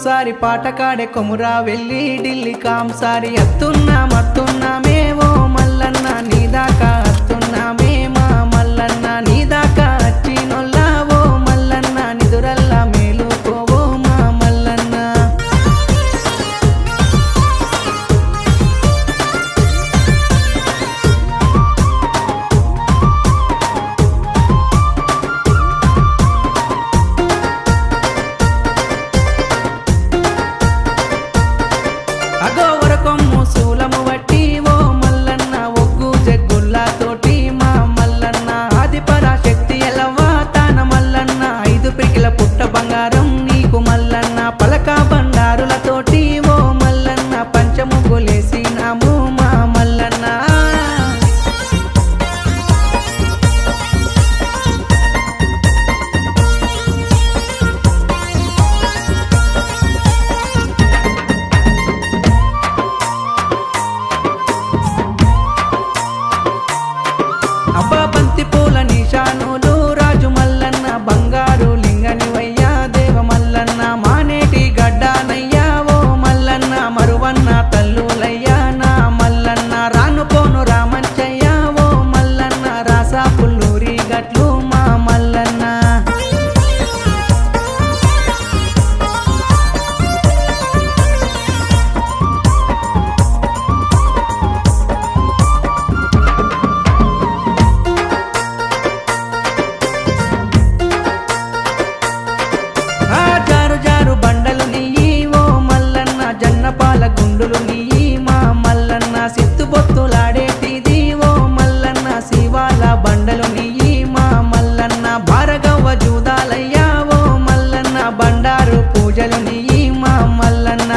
సారి పాటకాడే కొమురా వెళ్ళి ఢిల్లీ సారి అత్తున్నామేవో మల్లన్న నీదాకా అత్తున్నామే మా మల్లన్న నీదాకా అచ్చినొల్లావో మల్లన్న నిదురల్లా మేలుకోవో మా మల్లన్న అగోవరకొమ్ము శూలము వట్టి ఓ మల్లన్న ఒగ్గు జగ్గుల్లా తోటి మా మల్లన్న ఆది పరాశక్తి ఎలవా తాన మల్లన్న 5 పికిల పుట్ట బంగారం నీకు మల్లన్న పలక బండారులతోటి ఓ మల్లన్న పంచముగ్గులేసినాము మా మల్లన్న అబ్బా బంతి పూల నిషానులు రాజు మల్లన్న బంగారు లింగనివయ్యా దేవ మల్లన్న మానేటి గడ్డానయ్యా ఓ మల్లన్న మరువన్న తల్లులయ్యా నా మల్లన్న రానుపోను రామంచయ్యా ఓ మల్లన్న రాసా పుల్లూరి గట్లు మా మల్లన్న ఆ జారు జారు బండలు నీయి ఓ మల్లన్న జన్నపాల గుండులు నీయి మా మల్లన్న సిత్తుబొత్తులాడేటిది ఓ మల్లన్న శివాల బండలు నీయి మా మల్లన్న భారగవ్వ జూదాలయ్యా ఓ మల్లన్న బండారు పూజలు నీయి మా మల్లన్న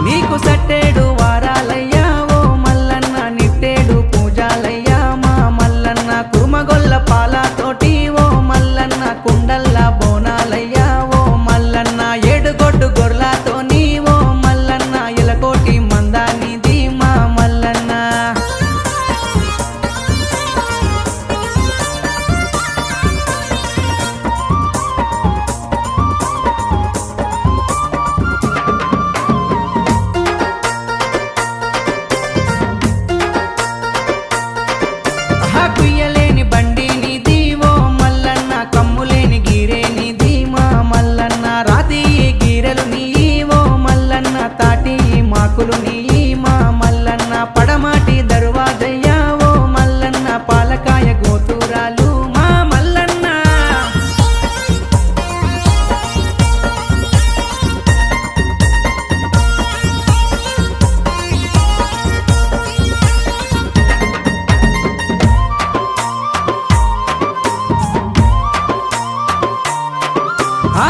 నీకు సట్టేడు వారాలయ్యా ఓ మల్లన్న నిట్టేడు పూజాలయ్యా మా మల్లన్న కురుమగొల్ల పాలతోటి ఓ మల్లన్న కుండల్ల బోనాలయ్యా ఓ మల్లన్న ఏడుగొడ్డు గొర్లతోని ఓ మల్లన్న ఎలకోటి మందానిది మా మల్లన్న కుయ్యలేని బండి నిది ఓ మల్లన్న కమ్ములేని గీరే నిది మా మల్లన్న రాతి గీరెలు నీ ఓ మల్లన్న తాటి మాకులు నీ మా మల్లన్న పడమాటి దర్వాజయ్యా ఓ మల్లన్న పాలకాయ గోతురాలు మా మల్లన్న ఆ